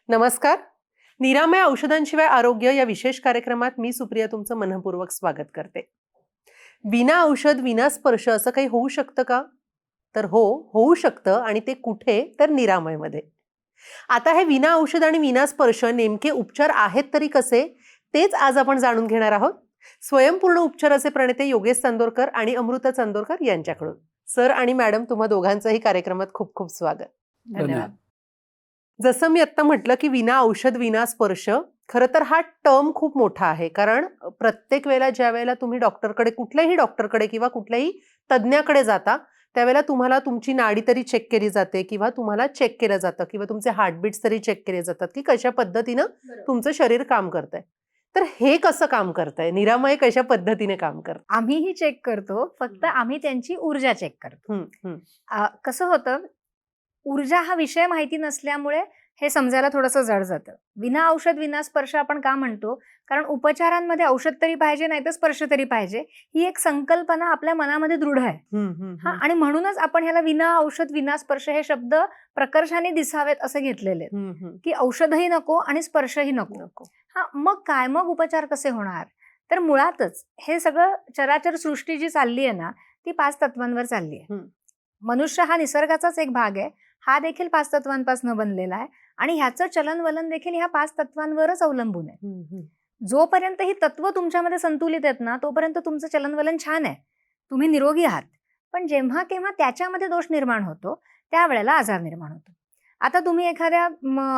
नमस्कार. निरामय औषधांशिवाय आरोग्य या विशेष कार्यक्रमात मी सुप्रिया तुमचं मनःपूर्वक स्वागत करते. विना औषध विना स्पर्श असं काही होऊ शकतं का? तर हो, होऊ शकतं. आणि ते कुठे? तर निरामयमध्ये. आता हे विना औषध आणि विना स्पर्श नेमके उपचार आहेत तरी कसे? तेच आज आपण जाणून घेणार आहोत. स्वयंपूर्ण उपचाराचे प्रणेते योगेश चांदोरकर आणि अमृता चांदोरकर यांच्याकडून. सर आणि मॅडम, तुम्हा दोघांचंही कार्यक्रमात खूप खूप स्वागत. धन्यवाद. जसं मी आत्ता म्हटलं की विना औषध विना स्पर्श, खरं तर हा टर्म खूप मोठा आहे. कारण प्रत्येक वेळेला ज्या वेळेला तुम्ही डॉक्टरकडे, कुठल्याही डॉक्टरकडे किंवा कुठल्याही तज्ज्ञाकडे जाता, त्यावेळेला तुम्हाला तुमची नाडी तरी चेक केली जाते किंवा तुम्हाला चेक केलं जातं किंवा तुमचे हार्टबीट्स तरी चेक केले जातात की कशा पद्धतीनं तुमचं शरीर काम करतंय. तर हे कसं काम करतंय? निरामय कशा पद्धतीने काम करतं? आम्हीही चेक करतो, फक्त आम्ही त्यांची ऊर्जा चेक करतो. कसं होतं, ऊर्जा हा विषय माहिती नसल्यामुळे हे समजायला थोडंसं जड जातं. विना औषध विना स्पर्श आपण का म्हणतो? कारण उपचारांमध्ये औषध तरी पाहिजे, नाही तर स्पर्श तरी पाहिजे, ही एक संकल्पना आपल्या मनामध्ये दृढ आहे. आणि म्हणूनच आपण ह्याला विना औषध विना स्पर्श हे शब्द प्रकर्षाने दिसावेत असे घेतलेले, की औषधही नको आणि स्पर्शही नको. मग काय, मग उपचार कसे होणार? तर मुळातच हे सगळं चराचर सृष्टी जी चालली आहे ना, ती 5 तत्वांवर चालली आहे. मनुष्य हा निसर्गाचाच एक भाग आहे, हा देखील 5 तत्वांपासून बनलेला आहे आणि ह्याचं चलनवलन देखील ह्या 5 तत्वांवरच अवलंबून आहे. जोपर्यंत ही तत्व तुमच्यामध्ये संतुलित आहेत ना, तोपर्यंत तुमचं चलनवलन छान आहे, तुम्ही निरोगी आहात. पण जेव्हा केव्हा त्याच्यामध्ये दोष निर्माण होतो, त्यावेळेला आजार निर्माण होतो. आता तुम्ही एखाद्या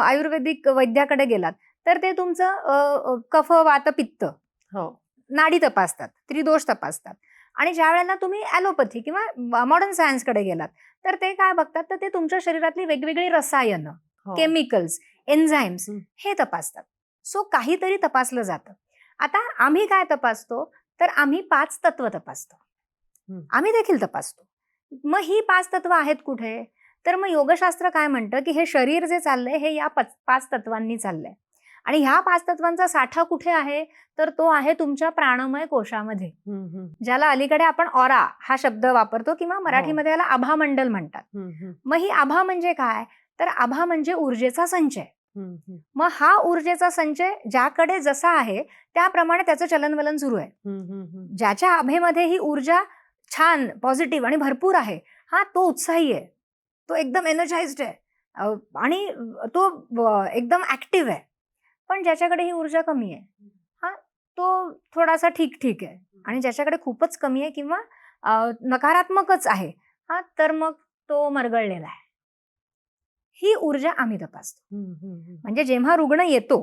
आयुर्वेदिक वैद्याकडे गेलात तर ते तुमचं कफ वात पित्त नाडी तपासतात, त्रिदोष तपासतात. आणि ज्या वेळेला तुम्ही ॲलोपॅथी किंवा मॉडर्न सायन्सकडे गेलात तर ते काय बघतात, तर ते तुमच्या शरीरातली वेगवेगळी रसायनं, केमिकल्स, एन्झाईम्स हे तपासतात. सो काहीतरी तपासलं जातं. आता आम्ही काय तपासतो, तर आम्ही 5 तत्व तपासतो. आम्ही देखील तपासतो. मग ही 5 तत्व आहेत कुठे? तर मग योगशास्त्र काय म्हणतं, की हे शरीर जे चाललंय हे या 5 तत्वांनी चाललंय. आणि ह्या 5 तत्वांचा साठा कुठे आहे? तर तो आहे तुमच्या प्राणमय कोशामध्ये, ज्याला अलीकडे आपण ऑरा हा शब्द वापरतो किंवा मराठीमध्ये याला आभामंडल म्हणतात. मग ही आभा म्हणजे काय? तर आभा म्हणजे ऊर्जेचा संचय. मग हा ऊर्जेचा संचय ज्याकडे जसा आहे त्याप्रमाणे त्याचं चलनवलन सुरू आहे. ज्याच्या आभेमध्ये ही ऊर्जा छान, पॉझिटिव्ह आणि भरपूर आहे, तो उत्साही आहे, तो एकदम एनर्जाइज्ड आहे आणि तो एकदम ऍक्टिव्ह आहे. पण ज्याच्याकडे ही ऊर्जा कमी आहे, तो थोडासा ठीक आहे. आणि ज्याच्याकडे खूपच कमी आहे किंवा नकारात्मकच आहे, तर मग तो मरगळलेला आहे. ही ऊर्जा आम्ही तपासतो. म्हणजे जेव्हा रुग्ण येतो,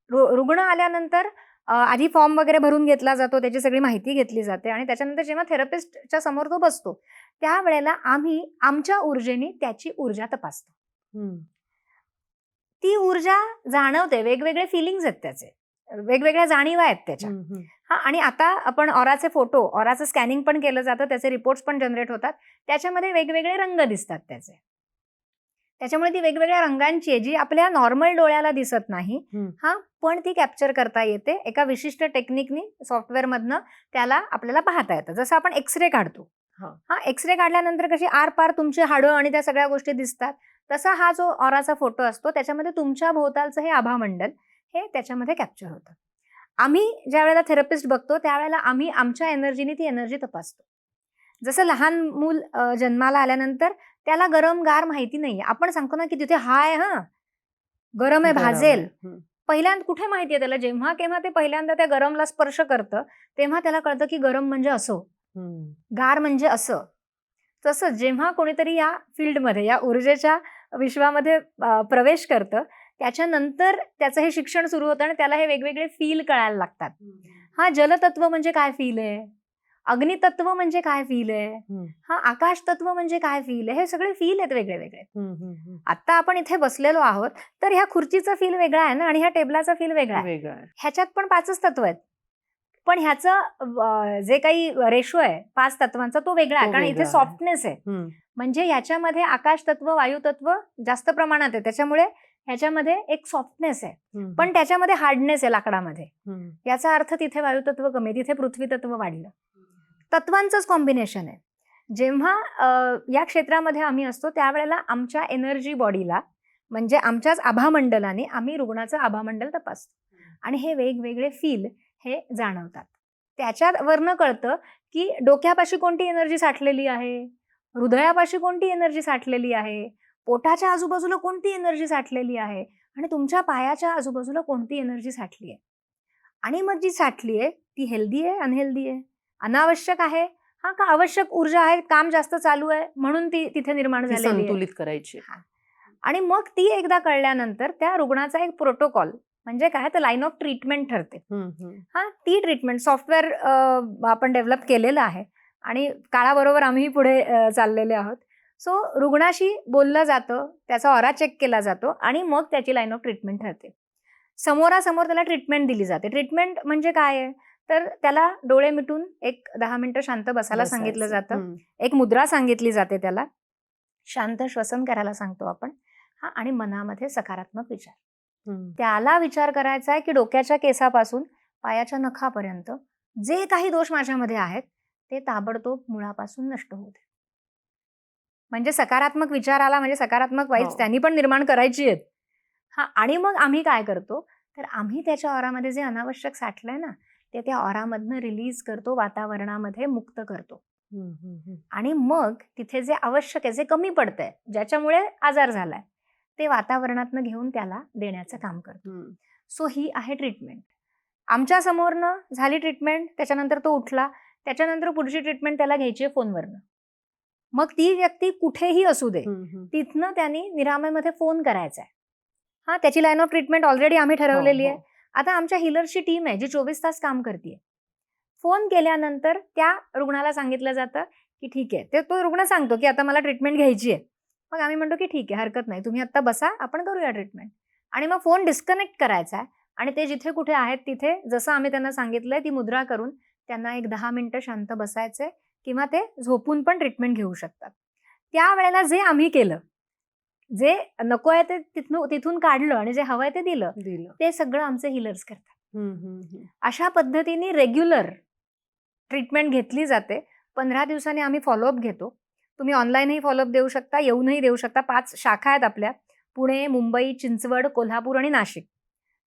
रुग्ण आल्यानंतर आधी फॉर्म वगैरे भरून घेतला जातो, त्याची सगळी माहिती घेतली जाते आणि त्याच्यानंतर जेव्हा थेरपिस्टच्या समोर तो बसतो, त्यावेळेला आम्ही आमच्या ऊर्जेने त्याची ऊर्जा तपासतो. ती ऊर्जा जाणवते, वेगवेगळे फिलिंग्स आहेत त्याचे, वेगवेगळ्या जाणीवा आहेत त्याच्या. आणि आता आपण ऑराचे फोटो, ऑराचं स्कॅनिंग पण केलं जातं, त्याचे रिपोर्ट्स पण जनरेट होतात, त्याच्यामध्ये वेगवेगळे रंग दिसतात त्याचे. त्याच्यामुळे ती वेगवेगळ्या रंगांची आहे, जी आपल्या नॉर्मल डोळ्याला दिसत नाही, पण ती कॅप्चर करता येते एका विशिष्ट टेक्निकनी, सॉफ्टवेअर मधनं त्याला आपल्याला पाहता येतं. जसं आपण एक्सरे काढतो, एक्सरे काढल्यानंतर कशी आरपार तुमची हाडं आणि त्या सगळ्या गोष्टी दिसतात, तसा हा जो ऑराचा फोटो असतो त्याच्यामध्ये तुमच्या भोवतालचं हे आभामंडल हे त्याच्यामध्ये कॅप्चर होतं. आम्ही ज्या वेळेला थेरपिस्ट बघतो त्यावेळेला आम्ही आमच्या एनर्जीने ती एनर्जी तपासतो. जसं लहान मूल जन्माला आल्यानंतर त्याला गरम गार माहिती नाहीये, आपण सांगतो ना की तिथे हाय गरम आहे, भाजेल. पहिल्यांदा कुठे माहिती आहे त्याला? जेव्हा केव्हा ते पहिल्यांदा त्या गरमला स्पर्श करतं तेव्हा त्याला कळतं की गरम म्हणजे असं, गार म्हणजे असं. तसंच जेव्हा कोणीतरी या फील्डमध्ये, या ऊर्जेच्या विश्वामध्ये प्रवेश करतं, त्याच्यानंतर त्याचं हे शिक्षण सुरू होतं आणि त्याला हे वेगवेगळे फील कळायला लागतात. जलतत्व म्हणजे काय फील आहे, अग्नितत्व म्हणजे काय फील आहे, आकाश तत्व म्हणजे काय फील आहे, हे सगळे फील आहेत वेगळे वेगळे. आता आपण इथे बसलेलो आहोत तर ह्या खुर्चीचा फील वेगळा आहे ना, आणि ह्या टेबलाचा फील वेगळा आहे. ह्याच्यात पण 5च तत्व आहेत, पण ह्याचं जे काही रेशो आहे 5 तत्वांचा तो वेगळा आहे, कारण इथे सॉफ्टनेस आहे. म्हणजे ह्याच्यामध्ये आकाश तत्व, वायू तत्व जास्त प्रमाणात आहे, त्याच्यामुळे ह्याच्यामध्ये एक सॉफ्टनेस आहे, पण त्याच्यामध्ये हार्डनेस आहे लाकडामध्ये. याचा अर्थ तिथे वायू तत्व कमी, तिथे पृथ्वी तत्व वाढलं. तत्वांचंच कॉम्बिनेशन आहे. जेव्हा या क्षेत्रामध्ये आम्ही असतो त्यावेळेला आमच्या एनर्जी बॉडीला म्हणजे आमच्याच आभामंडलाने आम्ही रुग्णाचं आभामंडल तपासतो आणि हे वेगवेगळे फील हे जाणवतात. त्याच्यावरनं कळतं की डोक्यापाशी कोणती एनर्जी साठलेली आहे, हृदयापाशी कोणती एनर्जी साठलेली आहे, पोटाच्या आजूबाजूला कोणती एनर्जी साठलेली आहे आणि तुमच्या पायाच्या आजूबाजूला कोणती एनर्जी साठली आहे. आणि मग जी साठली आहे ती हेल्दी आहे, अनहेल्दी आहे, अनावश्यक आहे का आवश्यक ऊर्जा आहे, काम जास्त चालू आहे म्हणून ती तिथे निर्माण ती झालेली आहे. संतुलित करायची. आणि मग ती एकदा कळल्यानंतर त्या रुग्णाचा एक प्रोटोकॉल म्हणजे काय तर लाईन ऑफ ट्रीटमेंट ठरते. ती ट्रीटमेंट सॉफ्टवेअर आपण डेव्हलप केलेलं आहे आणि काळाबरोबर आम्ही पुढे चाललेले आहोत. सो रुग्णाशी बोललं जातं, त्याचा ऑरा चेक केला जातो आणि मग त्याची लाईन ऑफ ट्रीटमेंट ठरते. समोरासमोर त्याला ट्रीटमेंट दिली जाते. ट्रीटमेंट म्हणजे काय आहे तर त्याला डोळे मिटून एक 10 मिनिटं शांत बसायला सांगितलं जातं. एक मुद्रा सांगितली जाते, त्याला शांत श्वसन करायला सांगतो आपण. आणि मनामध्ये सकारात्मक विचार, त्याला विचार करायचा आहे की डोक्याच्या केसापासून पायाच्या नखापर्यंत जे काही दोष माझ्यामध्ये आहेत ते ताबडतोब मुळापासून नष्ट होऊ दे. म्हणजे सकारात्मक विचार आला म्हणजे सकारात्मक वाईब्स त्यांनी पण निर्माण करायची आहेत. आणि मग आम्ही काय करतो तर आम्ही त्याच्या ऑरामध्ये जे अनावश्यक साठलंय ना ते त्या ऑरामधनं रिलीज करतो, वातावरणामध्ये मुक्त करतो. आणि मग तिथे जे आवश्यक आहे, जे कमी पडतंय, ज्याच्यामुळे आजार झालाय, ते वातावरणातनं घेऊन त्याला देण्याचं काम करतो. सो ही आहे ट्रीटमेंट. आमच्या समोरनं झाली ट्रीटमेंट, त्याच्यानंतर तो उठला, त्याच्यानंतर पुढची ट्रीटमेंट त्याला घ्यायची आहे फोनवरनं. मग ती व्यक्ती कुठेही असू दे, तिथनं त्यांनी निरामयमध्ये फोन करायचा आहे. त्याची लाईन ऑफ ट्रीटमेंट ऑलरेडी आम्ही ठरवलेली आहे. आता आमच्या हिलरची टीम आहे जी 24 तास काम करते. फोन केल्यानंतर त्या रुग्णाला सांगितलं जातं की ठीक आहे, ते तो रुग्ण सांगतो की आता मला ट्रीटमेंट घ्यायची आहे. मग आम्ही म्हणतो की ठीक आहे, हरकत नाही, तुम्ही आता बसा, आपण करूया ट्रीटमेंट. आणि मग फोन डिस्कनेक्ट करायचा आहे आणि ते जिथे कुठे आहेत तिथे जसं आम्ही त्यांना सांगितलंय ती मुद्रा करून त्यांना एक 10 मिनिटं शांत बसायचंय किंवा ते झोपून पण ट्रीटमेंट घेऊ शकतात. त्यावेळेला जे आम्ही केलं, जे नको आहे ते तिथून काढलं आणि जे हवंय ते दिलं, ते सगळं आमचे हिलर्स करतात. अशा पद्धतीने रेग्युलर ट्रीटमेंट घेतली जाते. 15 दिवसांनी आम्ही फॉलोअप घेतो. तुम्ही ऑनलाईनही फॉलोअप देऊ शकता, येऊनही देऊ शकता. 5 शाखा आहेत आपल्या, पुणे, मुंबई, चिंचवड, कोल्हापूर आणि नाशिक.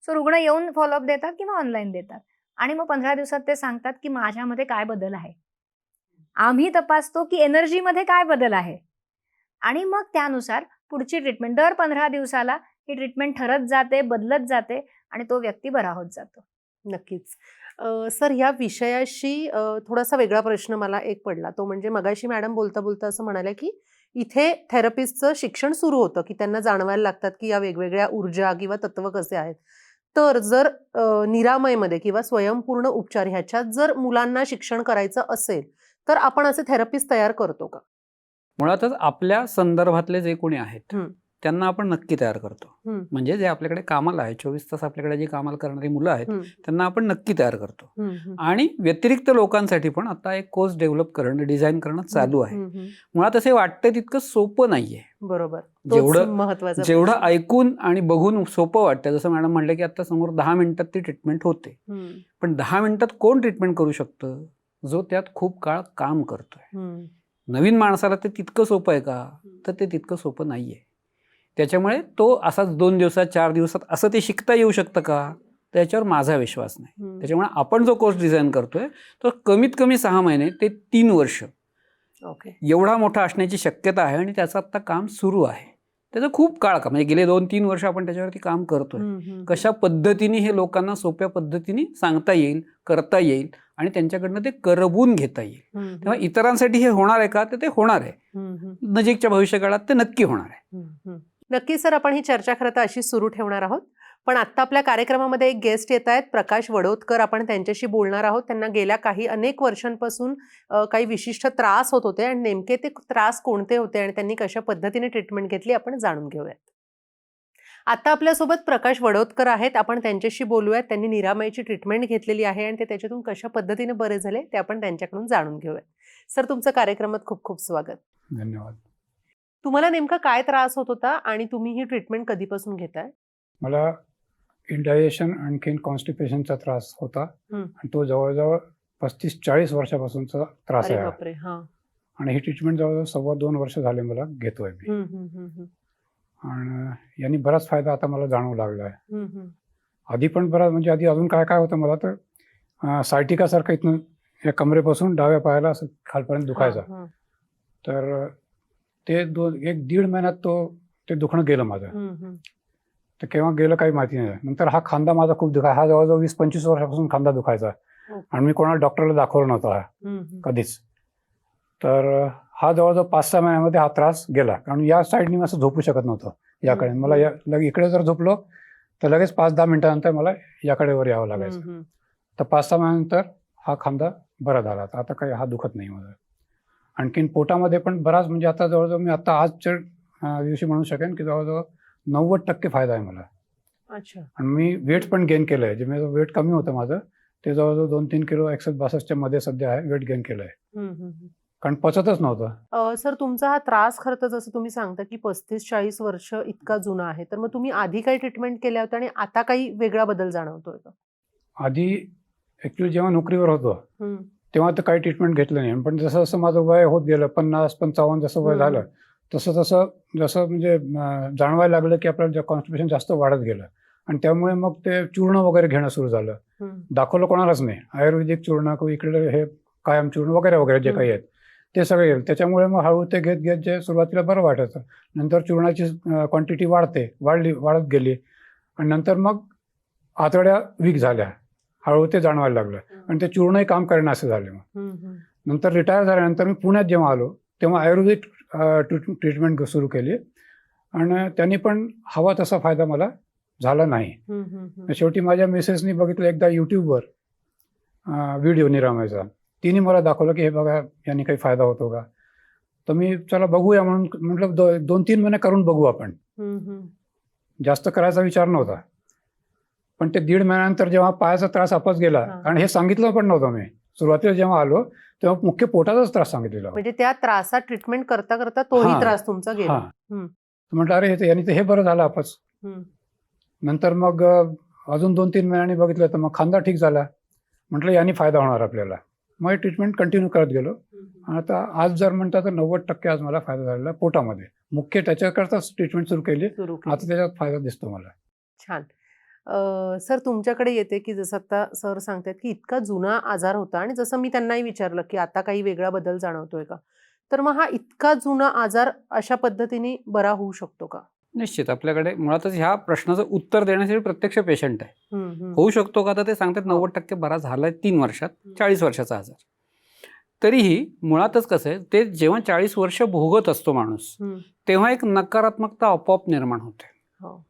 सो रुग्ण येऊन फॉलोअप देतात किंवा ऑनलाईन देतात आणि मग 15 दिवसात ते सांगतात की माझ्यामध्ये काय बदल आहे. आम्ही तपासतो की एनर्जीमध्ये काय बदल आहे आणि मग त्यानुसार पुढची ट्रीटमेंट दर 15 दिवसाला ही ट्रीटमेंट ठरत जाते, बदलत जाते आणि तो व्यक्ती बरा होत जातो. नक्कीच. सर, या विषयाशी थोडासा वेगळा प्रश्न मला एक पडला. तो म्हणजे मगाशी मॅडम बोलता बोलता असं म्हणाल्या की इथे थेरपिस्टचं शिक्षण सुरू होतं की त्यांना जाणवायला लागतात की या वेगवेगळ्या ऊर्जा किंवा तत्व कसे आहेत. तर जर निरामयमध्ये किंवा स्वयंपूर्ण उपचार ह्याच्यात जर मुलांना शिक्षण करायचं असेल तर आपण असे थेरपिस्ट तयार करतो का? मुळातच आपल्या संदर्भातले जे कोणी आहेत त्यांना आपण नक्की तयार करतो. म्हणजे जे आपल्याकडे कामाला आहे, 24 तास आपल्याकडे जे कामाला करणारी मुलं आहेत त्यांना आपण नक्की तयार करतो. आणि व्यतिरिक्त लोकांसाठी पण आता एक कोर्स डेव्हलप करणं, डिझाईन करणं चालू आहे. मुळात असे वाटतं तितकं सोपं नाहीये. बरोबर. जेवढं ऐकून आणि बघून सोपं वाटतं, जसं मॅडम म्हणलं की आता समोर 10 मिनिटात ती ट्रीटमेंट होते, पण 10 मिनिटात कोण ट्रीटमेंट करू शकतं? जो त्यात खूप काळ काम करतोय. नवीन माणसाला ते तितकं सोपं आहे का? तर ते तितकं सोपं नाहीये. त्याच्यामुळे तो असाच 2 दिवसात 4 दिवसात असं ते शिकता येऊ शकतं का? त्याच्यावर माझा विश्वास नाही. त्याच्यामुळे आपण जो कोर्स डिझाईन करतोय तो कमीत कमी 6 महिने ते 3 वर्ष एवढा मोठा असण्याची शक्यता आहे आणि त्याचं आता काम सुरू आहे. त्याचं खूप काळ का म्हणजे गेले 2-3 वर्ष आपण त्याच्यावरती काम करतोय. कशा पद्धतीने हे लोकांना सोप्या पद्धतीने सांगता येईल, करता येईल आणि त्यांच्याकडनं ते करवून घेता येईल. तेव्हा इतरांसाठी हे होणार आहे का? तर ते होणार आहे. नजीकच्या भविष्यकाळात ते नक्की होणार आहे. नक्की सर, आपण ही चर्चा खरं तर अशी सुरू ठेवणार आहोत. पण आत्ता आपल्या कार्यक्रमामध्ये एक गेस्ट येत आहेत, प्रकाश वडोदकर. आपण त्यांच्याशी बोलणार आहोत. त्यांना गेल्या अनेक वर्षांपासून काही विशिष्ट त्रास होत होते आणि नेमके ते त्रास कोणते होते आणि त्यांनी कशा पद्धतीने ट्रीटमेंट घेतली आपण जाणून घेऊयात. आता आपल्यासोबत प्रकाश वडोदकर आहेत. आपण त्यांच्याशी बोलूयात. त्यांनी निरामयची ट्रीटमेंट घेतलेली आहे आणि ते त्याच्यातून कशा पद्धतीने बरे झाले ते आपण त्यांच्याकडून जाणून घेऊयात. सर, तुमचं कार्यक्रमात खूप खूप स्वागत. धन्यवाद. तुम्हाला नेमका काय त्रास होत होता आणि तुम्ही ही ट्रीटमेंट कधीपासून घेताय? मला इंडायजेशन आणखीन कॉन्स्टिपेशनचा त्रास होता आणि तो जवळजवळ 35-40 वर्षापासूनचा त्रास आहे. आणि ही ट्रीटमेंट जवळजवळ 2.25 वर्ष झाले मला घेतोय मी. आणि यांनी बराच फायदा आता मला जाणवू लागला आहे. हम्म, हम्म. आधी पण बराच, म्हणजे आधी अजून काय काय होतं मला तर सायटिकासारखं इथनं या कमरेपासून डाव्या पायाला असं खालपर्यंत दुखायचा. हा, हा. तर ते 1-1.5 महिन्यात ते दुखणं गेलं माझं. हम्म, हम्म. तर केव्हा गेलं काही माहिती नाही. नंतर हा खांदा माझा खूप दुखायचा. हा जवळजवळ 20-25 वर्षापासून खांदा दुखायचा ओके. आणि मी कोणाला डॉक्टरला दाखवलं नव्हता हम्म, हम्म. कधीच. तर हा जवळजवळ 5-6 महिन्यामध्ये हा त्रास गेला. कारण या साईडनी मी असं झोपू शकत नव्हतं याकडे. मला इकडे जर झोपलो तर लगेच 5-10 मिनिटानंतर मला याकडे वर यावं लागायचं. हम्म, हम्म. तर 5-6 महिन्यानंतर हा खांदा बरा झाला. आता काही हा दुखत नाही माझा. आणखीन पोटामध्ये पण बराच, म्हणजे आता जवळजवळ मी आता आजच्या दिवशी म्हणू शकेन की जवळजवळ 90% फायदा आहे मला. अच्छा. आणि मी वेट पण गेन केलं आहे. जे माझं वेट कमी होतं माझं, ते जवळजवळ 2-3 किलो 61-62च्या मध्ये सध्या आहे, वेट गेन केलं आहे. हम्म, हम्म. कारण पचतच नव्हतं. सर, तुमचा हा त्रास खरं तर जसं तुम्ही सांगता की 35-40 वर्ष इतका जुना आहे, तर मग तुम्ही आधी काही ट्रीटमेंट केल्या होत्या आणि आता काही वेगळा बदल जाणवतोय का? आधी ॲक्च्युली जेव्हा नोकरीवर होतो हम्म, तेव्हा तर काही ट्रीटमेंट घेतलं नाही. पण जसं जसं माझं वय होत गेलं, 50-55 जसं वय झालं, तसं जसं म्हणजे जाणवायला लागलं की आपलं कॉन्स्टिपेशन जास्त वाढत गेलं. आणि त्यामुळे मग ते चूर्ण वगैरे घेणं सुरू झालं. हम्म. दाखवलं कोणालाच नाही. आयुर्वेदिक चूर्ण किंवा इकडे हे कायम चूर्ण वगैरे वगैरे जे काही आहेत ते सगळे गेले. त्याच्यामुळे मग हळू ते घेत घेत जे सुरुवातीला बरं वाटायचं, नंतर चूर्णाची क्वांटिटी वाढत गेली आणि नंतर मग आतड्या वीक झाल्या, हळू ते जाणवायला लागलं आणि ते चूर्णही काम करणं असं झालं. मग हम्म, हम्म. नंतर रिटायर झाल्यानंतर मी पुण्यात जेव्हा आलो तेव्हा आयुर्वेदिक ट्रीटमेंट सुरू केली आणि त्यांनी पण हवा तसा फायदा मला झाला नाही. हम्म, हम्म, हम्म. शेवटी माझ्या मिसेसनी बघितलं एकदा यूट्यूबवर व्हिडिओ निरामयचा. तिने मला दाखवलं की हे बघा यांनी काही फायदा होतो का. तर मी चला बघूया म्हणून म्हटलं 2-3 महिने करून बघू आपण. हम्म, हम्म. जास्त करायचा विचार नव्हता. पण ते 1.5 महिन्यानंतर जेव्हा पायाचा त्रास आपच गेला, हा. कारण हे सांगितलं पण नव्हतं मी सुरुवातीला जेव्हा आलो तेव्हा मुख्य पोटाचाच त्रास सांगितलेला होता. म्हणजे त्या त्रासात ट्रीटमेंट करता करता तोही हा. त्रास तुमचा गेला. हा. हम्म. म्हटलं अरे यांनी तर हे बरं झालं आपच. हम्म. नंतर मग अजून 2-3 महिन्यांनी बघितलं तर मग खांदा ठीक झाला. म्हटलं यांनी फायदा होणार आपल्याला. मग ट्रीटमेंट कंटिन्यू करत गेलो. आता आज जर म्हणता तर 90% आज मला फायदा झालेला पोटामध्ये. मुख्य त्याच्याकरताच ट्रीटमेंट सुरू केली. सुरू आता केली. त्याच्यात फायदा दिसतो मला. छान. सर, तुमच्याकडे येते की जसं आता सर सांगतात की इतका जुना आजार होता आणि जसं मी त्यांनाही विचारलं की आता काही वेगळा बदल जाणवतोय का, तर मग हा इतका जुना आजार अशा पद्धतीने बरा होऊ शकतो का? निश्चित आपल्याकडे मुळातच ह्या प्रश्नाचं उत्तर देण्यासाठी प्रत्यक्ष पेशंट आहे. हम्म, हम्म. होऊ शकतो का, तर ते सांगतात 90% बरा झालाय 3 वर्षात. 40 वर्षाचा आजार. तरीही मुळातच कसं आहे, ते जेव्हा 40 वर्ष भोगत असतो माणूस, हम्म. तेव्हा एक नकारात्मकता आपोआप निर्माण होते. हो.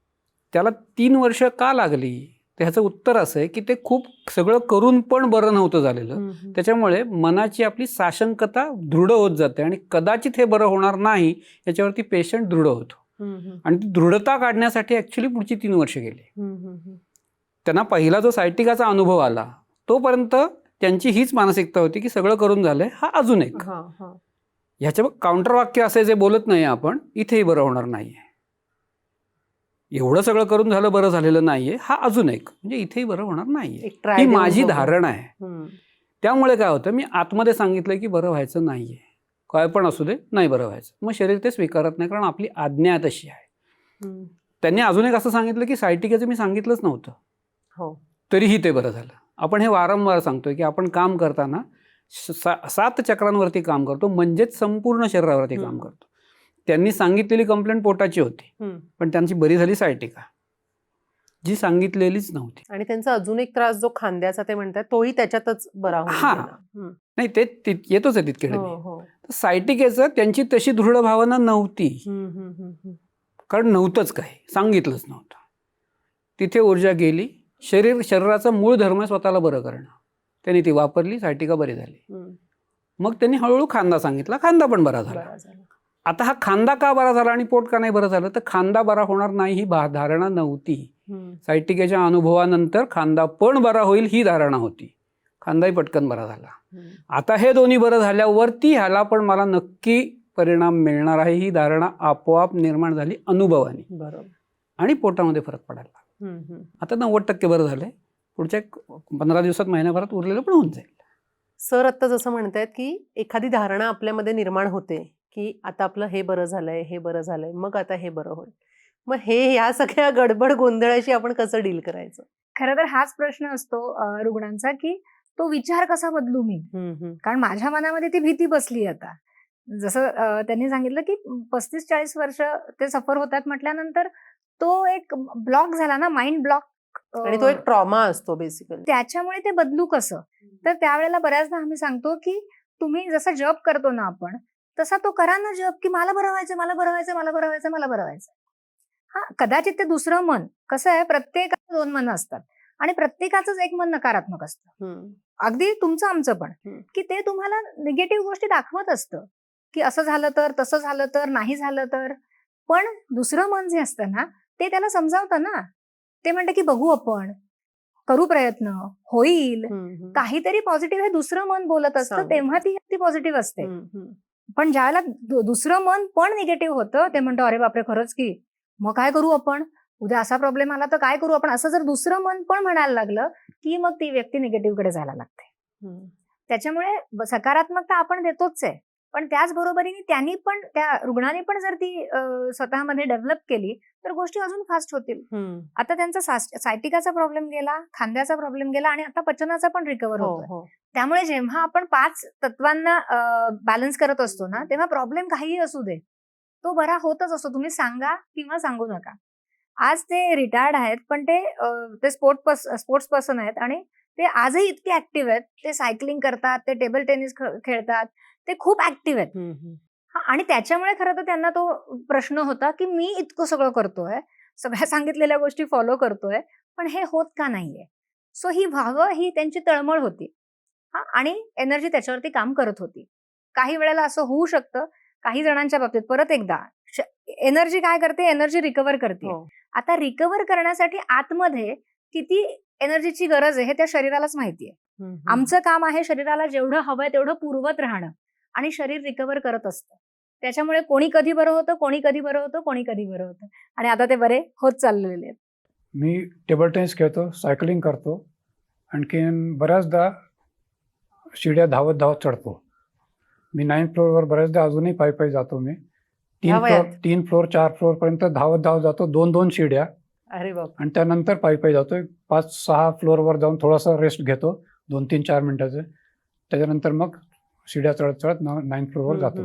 त्याला 3 वर्ष का लागली, तर ह्याचं उत्तर असं आहे की ते खूप सगळं करून पण बरं नव्हतं झालेलं. हम्म, हम्म. त्याच्यामुळे मनाची आपली साशंकता दृढ होत जाते आणि कदाचित हे बरं होणार नाही याच्यावरती पेशंट दृढ होतो. हम्म, हम्म. आणि ती दृढता काढण्यासाठी ॲक्च्युली पुढची 3 वर्ष गेली. हम्म, हम्म, हम्म. त्यांना पहिला जो सायटिकाचा अनुभव आला तोपर्यंत त्यांची हीच मानसिकता होती की सगळं करून झालंय, हा अजून एक. हा, हा. ह्याच्या काउंटर वाक्य असे जे बोलत नाही आपण, इथेही बरं होणार नाहीये. एवढं सगळं करून झालं बरं झालेलं नाहीये, हा अजून एक, म्हणजे इथेही बरं होणार नाहीये. एक try ही देऊन माझी बघू. धारणा आहे. हम्म. त्यामुळे काय होतं, मी आतमध्ये सांगितलं की बरं व्हायचं नाहीये, काय पण असू दे, नाही बरं व्हायचं. मग शरीर ते स्वीकारत नाही, कारण आपली आज्ञा तशी आहे. हम्म. त्यांनी अजून एक असं सांगितलं की सायटिकाचं मी सांगितलंच नव्हतं, हो. तरीही ते बरं झालं. आपण हे वारंवार सांगतोय की आपण काम करताना 7 चक्रांवरती काम करतो, म्हणजेच संपूर्ण शरीरावरती काम करतो. त्यांनी सांगितलेली कंप्लेंट पोटाची होती, पण त्यांची बरी झाली सायटिका, जी सांगितलेलीच नव्हती. आणि त्यांचा अजून एक त्रास जो खांद्याचा ते म्हणतात तोही त्याच्यातच बरा होऊन हा. गेला. हम्म. नाही ते येतोच आहे तितके. हो, हो. सायटिकेचं त्यांची तशी दृढ भावना नव्हती, हम्म, हम्म, हम्म, हम्म. कारण नव्हतंच काही, सांगितलंच नव्हतं. तिथे ऊर्जा गेली. शरीराचा मूळ धर्म आहे स्वतःला बरं करणं. त्यांनी ती वापरली, सायटिका बरी झाली. हम्म. मग त्यांनी हळूहळू खांदा सांगितला, खांदा पण बरा झाला. बरा झाला. आता हा खांदा का बरा झाला आणि पोट का नाही बरं झालं, तर खांदा बरा होणार नाही ही धारणा नव्हती. हम्म. सायटिकेच्या अनुभवानंतर खांदा पण बरा होईल ही धारणा होती. खांदाही पटकन बरा झाला. हम्म. आता हे दोन्ही बरं झाल्यावरती ह्याला पण मला नक्की परिणाम मिळणार आहे ही धारणा आपोआप निर्माण झाली अनुभवाने, बरोबर. आणि पोटामध्ये फरक पडायला लागला. हम्म, हम्म. आता 90% बरं झालंय. पुढच्या 15 दिवसात, महिन्याभरात उरलेलं पण होऊन जाईल. सर आत्ता जसं म्हणतायत की एखादी धारणा आपल्यामध्ये निर्माण होते की आता आपलं हे बरं झालंय, हे बरं झालंय, मग आता हे बरं होईल. मग ह्या सगळ्या गडबड गोंधळाशी आपण कसं डील करायचं? खरं तर हाच प्रश्न असतो रुग्णांचा, की तो विचार कसा बदलू मी. कारण माझ्या मनामध्ये ती भीती बसली आता. जसं त्यांनी सांगितलं की 35-40 वर्ष ते सफर होतात म्हटल्यानंतर तो एक ब्लॉक झाला ना, माइंड ब्लॉक. आणि तो एक ट्रॉमा असतो बेसिकली. त्याच्यामुळे ते बदलू कसं. तर त्यावेळेला बऱ्याचदा आम्ही सांगतो की तुम्ही जसा जप करतो ना आपण, तसा तो करा ना जप, की मला बरं व्हायचं, मला बरं व्हायचं, मला बरं व्हायचं, मला बरं व्हायचं. हा, कदाचित ते दुसरं मन कसं आहे, प्रत्येकाचं 2 मन असतात आणि प्रत्येकाचंच एक मन नकारात्मक असतं. अगदी तुमचं आमचं पण, की ते तुम्हाला निगेटिव्ह गोष्टी दाखवत असतं, की असं झालं तर, तसं झालं तर, नाही झालं तर. पण दुसरं मन जे असतं ना, ते त्याला समजावतं ना. ते म्हणतं की बघू, आपण करू प्रयत्न, होईल काहीतरी पॉझिटिव्ह. हे दुसरं मन बोलत असतं, तेव्हा ती पॉझिटिव्ह असते. पण ज्यावेळेला दुसरं मन पण निगेटिव्ह होतं, ते म्हणतं अरे बापरे, खरंच की, मग काय करू आपण, उद्या असा प्रॉब्लेम आला तर काय करू आपण, असं जर दुसरं मन पण म्हणायला लागलं की मग ती व्यक्ती निगेटिव्ह कडे जायला लागते. त्याच्यामुळे सकारात्मकता आपण देतोच आहे, पण त्याचबरोबरीने त्यांनी पण, त्या रुग्णाने पण जर ती स्वतःमध्ये डेव्हलप केली तर गोष्टी अजून फास्ट होतील. आता त्यांचा सायटिकाचा प्रॉब्लेम गेला, खांद्याचा प्रॉब्लेम गेला आणि आता पचनाचा पण रिकव्हर होतो. त्यामुळे जेव्हा आपण 5 तत्वांना बॅलन्स करत असतो ना, तेव्हा प्रॉब्लेम काहीही असू दे, तो बरा होतच असतो. तुम्ही सांगा किंवा सांगू नका. आज ते रिटायर्ड आहेत, पण ते स्पोर्ट्स पर्सन आहेत आणि ते आजही इतके ऍक्टिव्ह आहेत. ते सायकलिंग करतात, ते टेबल टेनिस खेळतात, ते खूप ऍक्टिव्ह आहेत. आणि त्याच्यामुळे खरं तर त्यांना तो प्रश्न होता की मी इतकं सगळं करतोय, सगळ्या सांगितलेल्या गोष्टी फॉलो करतोय, पण हे होत का नाहीये. सो ही व्हावं, ही त्यांची तळमळ होती. आणि एनर्जी त्याच्यावरती काम करत होती. काही वेळेला असं होऊ शकतं, काही जणांच्या बाबतीत परत एकदा एनर्जी काय करते, एनर्जी रिकव्हर करते. आता रिकव्हर करण्यासाठी आतमध्ये किती एनर्जीची गरज आहे हे त्या शरीरालाच माहितीये. आमचं काम आहे शरीराला जेवढं हवंय तेवढं पुरवत राहणं, आणि शरीर रिकव्हर करत असतं. त्याच्यामुळे कोणी कधी बरं होतं, कोणी कधी बरं होतं, कोणी कधी बरं होतं, आणि आता ते बरे होत चाललेले आहेत. मी टेबल टेनिस खेळतो, सायकलिंग करतो, आणखीन बऱ्याचदा शिड्या धावत धावत चढतो. मी 9th फ्लोअरवर बऱ्याचदा अजूनही पायी पायी जातो. मी 3 फ्लोअर 4 फ्लोअर पर्यंत धावत धावत जातो, 2-2 शिड्या. अरे बाप. आणि त्यानंतर पायी पायी जातोय. 5-6 फ्लोअरवर जाऊन थोडासा रेस्ट घेतो, 2-3-4 मिनिटाचं. त्याच्यानंतर मग शिड्या चढत चढत 9th फ्लोअरवर जातो.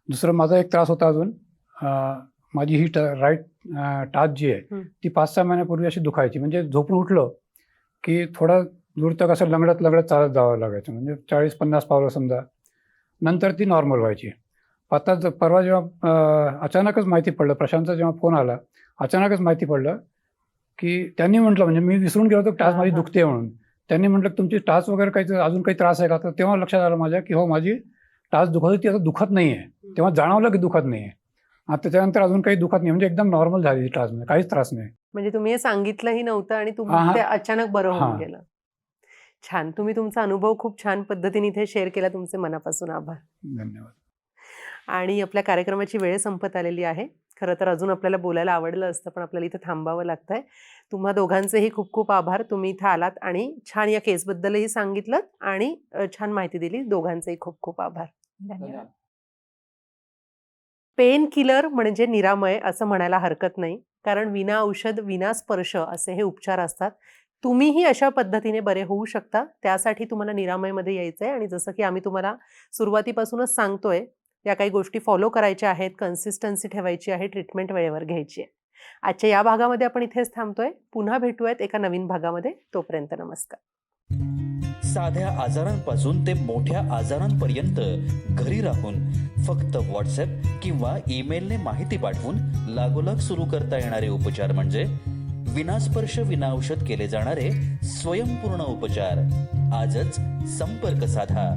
दुसरं माझा एक त्रास होता अजून, माझी ही राईट टाच जी आहे ती 5-6 महिन्यापूर्वी अशी दुखायची. म्हणजे झोपून उठलो की थोडा दूर तक असं लंगडत लंगडत चालत जावं लागायचं, म्हणजे 40-50 पावलं समजा. नंतर ती नॉर्मल व्हायची. आता परवा जेव्हा अचानकच माहिती पडलं, प्रशांतचा जेव्हा फोन आला, अचानकच माहिती पडलं की त्यांनी म्हटलं, म्हणजे मी विसरून गेलो होतो टाच माझी दुखते म्हणून. त्यांनी म्हटलं तुमची टाच वगैरे काही अजून काही त्रास आहे का. तर तेव्हा लक्षात आलं माझ्या की हो, माझी टाच दुखत होती, आता दुखत नाही आहे. तेव्हा जाणवलं की दुखत नाही आहे. आता त्याच्यानंतर अजून काही दुखत नाही, म्हणजे एकदम नॉर्मल झाली टाच, म्हणजे काहीच त्रास नाही. म्हणजे तुम्ही हे सांगितलंही नव्हतं आणि तुम्ही ते अचानक बरं होऊन गेलं. छान. तुम्ही तुमचा अनुभव खूप छान पद्धतीने इथे शेअर केला. तुमचे मनापासून आभार. धन्यवाद. आणि आपल्या कार्यक्रमाची वेळ संपत आलेली आहे. खरं तर अजून आपल्याला बोलायला आवडलं असतं, पण आपल्याला इथे थांबावं लागतंय. तुम्हा दोघांचेही खूप खूप आभार. तुम्ही इथे आलात आणि छान या केसबद्दलही सांगितलं आणि छान माहिती दिली. दोघांचेही खूप खूप आभार. धन्यवाद. पेन किलर म्हणजे निरामय असं म्हणायला हरकत नाही, कारण विना औषध विना स्पर्श असे हे उपचार असतात. तुम्हीही अशा पद्धतीने बरे होऊ शकता. त्यासाठी तुम्हाला निरामयमध्ये यायचं आहे आणि जसं की आम्ही तुम्हाला सुरुवातीपासूनच सांगतोय, या काही गोष्टी फॉलो करायच्या आहेत, कन्सिस्टन्सी ठेवायची आहे, ट्रीटमेंट वेळेवर घ्यायची आहे. आजच्या या भागामध्ये आपण इथेच थांबतोय. पुन्हा भेटूयात एका नवीन भागामध्ये. तोपर्यंत नमस्कार. साध्या आजारांपासून ते मोठ्या आजारांपर्यंत घरी राहून फक्त व्हॉट्सअप किंवा ईमेलने माहिती पाठवून लागोलाग सुरू करता येणारे उपचार म्हणजे विनास्पर्श विनाऔषध केले जाणारे स्वयंपूर्ण उपचार. आजच संपर्क साधा.